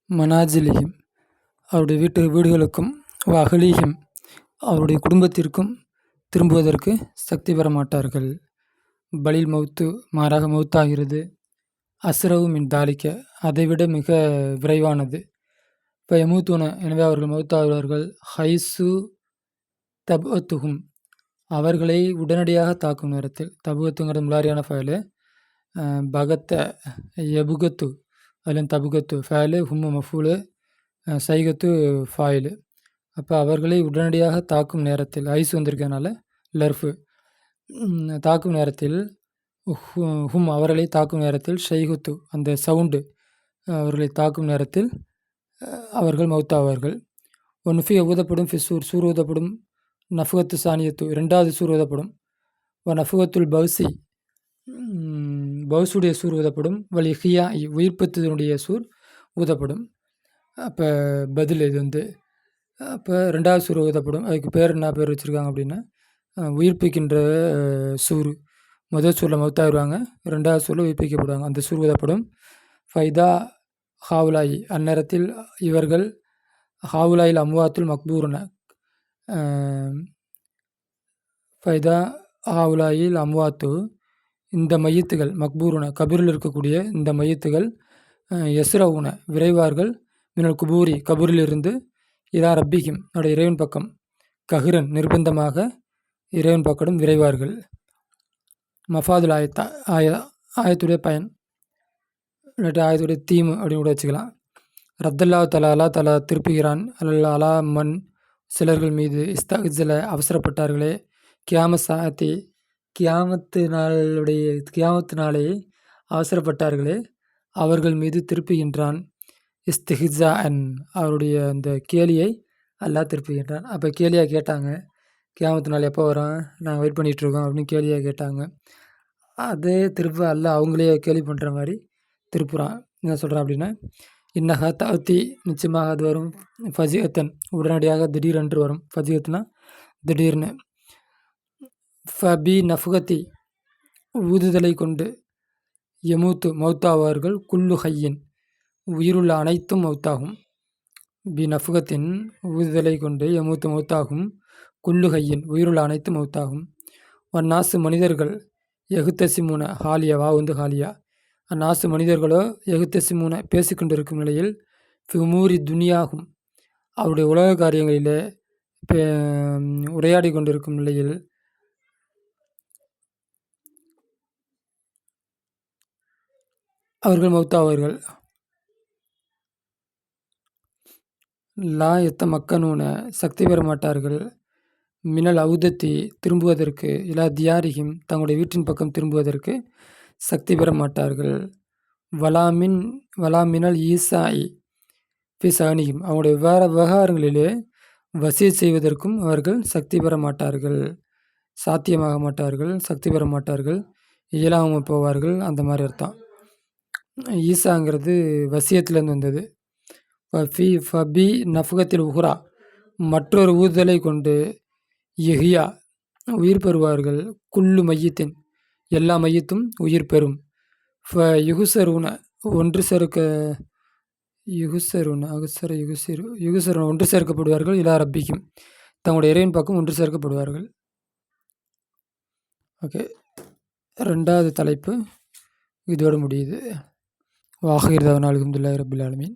மனாஜிலிஹிம் அவருடைய வீடுகளுக்கும் அஹ்லீஹிம் அவருடைய குடும்பத்திற்கும் திரும்புவதற்கு சக்தி பெற மாட்டார்கள். பலில் மௌத்து மாறாக மௌத்தாகிறது. அஸ்ரவு மின் தாலிக்க அதைவிட மிக விரைவானது. இப்போ யமூத்தூன எனவே அவர்கள் மௌத்தாகிறார்கள். ஹைசு தபுத்துகும் அவர்களை உடனடியாக தாக்கும் நேரத்தில். தபுகத்துங்கிறது முலாரியான ஃபயலு. பகத்த எபுகத்து அதில் தபுகத்து ஃபயலு ஹும்மு மஃபூலு சைகத்து ஃபாயிலு. அப்போ அவர்களை உடனடியாக தாக்கும் நேரத்தில் ஐஸ் வந்திருக்கனால லர்ஃபு தாக்கும் நேரத்தில் ஹும் அவர்களை தாக்கும் நேரத்தில் ஷைகுத்து அந்த சவுண்டு அவர்களை தாக்கும் நேரத்தில் அவர்கள் மௌத்தாவார்கள். ஒன்ஃபி ஊதப்படும் ஃபிசூர் சூர் ஊதப்படும். நஃபுகத்து சானியத்து இரண்டாவது சூர் ஊதப்படும். நஃபுகத்துல் பவுசி பவுசுடைய சூர் ஊதப்படும். வலிஹியா உயிர்ப்பத்தினுடைய சூர் ஊதப்படும். அப்போ பதில் இது வந்து அப்போ ரெண்டாவது சூர் ஊதப்படும். அதுக்கு பேர் என்ன பேர் வச்சுருக்காங்க அப்படின்னா உயிர்ப்பிக்கின்ற சூர். முதல் சூரில் மௌத்தாகிடுவாங்க, ரெண்டாவது சூரில் உயிர்ப்பிக்கப்படுவாங்க. அந்த சூர் ஊதப்படும். ஃபைதா ஹாவுலாயி அந்நேரத்தில் இவர்கள் ஹாவுலாயில் அம்வாத்துல் மக்பூருன ஃபைதா ஹாவுலாயில் அம்வாத்து இந்த மையத்துகள் மக்பூருன கபூரில் இருக்கக்கூடிய இந்த மையத்துகள் எஸ்ரவுன விரைவார்கள். மினல் குபூரி கபூரிலிருந்து இதா ரப்பிகிம் அவருடைய இறைவன் பக்கம் கஹிரன் நிர்பந்தமாக இறைவன் பக்கம் விரைவார்கள். மஃபாதுல் ஆயத்துடைய பயன் இல்லாட்டி ஆயத்துடைய தீமு அப்படின்னு கூட வச்சுக்கலாம். ரத்தல்லா தலா திருப்புகிறான் அலா மண் சிலர்கள் மீது இஸ்தஜல அவசரப்பட்டார்களே கியாம சாத்தி கியாமத்து நாளே அவசரப்பட்டார்களே அவர்கள் மீது திருப்புகின்றான். இஸ்திஹிஸா அவருடைய அந்த கேலியை அல்லாஹ் திருப்புகின்றான். அப்போ கேலியாக கேட்டாங்க, கியாமத்து நாள் எப்போ வரும், நாங்கள் வெயிட் பண்ணிகிட்ருக்கோம் அப்படின்னு கேலியாக கேட்டாங்க. அதே திருப்ப அல்லாஹ் அவங்களே கேலி பண்ணுற மாதிரி திருப்புறான். என்ன சொல்கிறான் அப்படின்னா இன்னஹா தஅத்தி நிச்சயமாக அது வரும். ஃபஜியத்தன் உடனடியாக திடீரென்று வரும். ஃபஜியத்னா திடீர்னு. ஃபபி நஃபுகத்தி ஊதுதலை கொண்டு யமூத்து மௌத்தாவார்கள். குல்லு ஹையின் உயிருள்ள அனைத்தும் மௌத்தாகும். பி நஃபுகத்தின் ஊதுதலை கொண்டு யமூத்து மௌத்தாகும். குல்லு ஹையின் உயிருள்ள அனைத்தும் மௌத்தாகும். நாசு மனிதர்கள் எகுத்தசிமூன ஹாலியாவா வந்து ஹாலியா அந்நாசு மனிதர்களோ எகுத்தசிமூன பேசிக்கொண்டிருக்கும் நிலையில் ஃபிமூரி துனியாகும் அவருடைய உலக காரியங்களிலே உரையாடி கொண்டிருக்கும் நிலையில் அவர்கள் மௌத்தாவார்கள். லா எத்த மக்கனூன சக்தி பெற மாட்டார்கள். மினல் அவுதத்தி திரும்புவதற்கு இலா தியாரிஹிம் தங்களுடைய வீட்டின் பக்கம் திரும்புவதற்கு சக்தி பெற மாட்டார்கள். வலாமினல் ஈசாயி பி சகனியும் அவங்களுடைய விவகாரங்களிலே வசிய செய்வதற்கும் அவர்கள் சக்தி பெற மாட்டார்கள். சாத்தியமாக மாட்டார்கள், சக்தி பெற மாட்டார்கள், இயலாமல் போவார்கள். அந்த மாதிரி அர்த்தம். ஈசாங்கிறது வசியத்திலேருந்து வந்தது. ஃபபி நஃபுகத்தில் உஹ்ரா மற்றொரு ஊதுதலை கொண்டு யஹியா உயிர் பெறுவார்கள். குல்லு மையத்தின் எல்லா மையத்தும் உயிர் பெறும். யுகுசருன ஒன்று சேர்க்க யுகுசருன ஒன்று சேர்க்கப்படுவார்கள். இலா ரப்பிக்கும் தங்களுடைய இறைவன் பக்கம் ஒன்று சேர்க்கப்படுவார்கள். ஓகே, ரெண்டாவது தலைப்பு இதோடு முடியுது. வாஹிர் தவன் அல்ஹம்துலில்லாஹி ரப்பில் ஆலமீன்.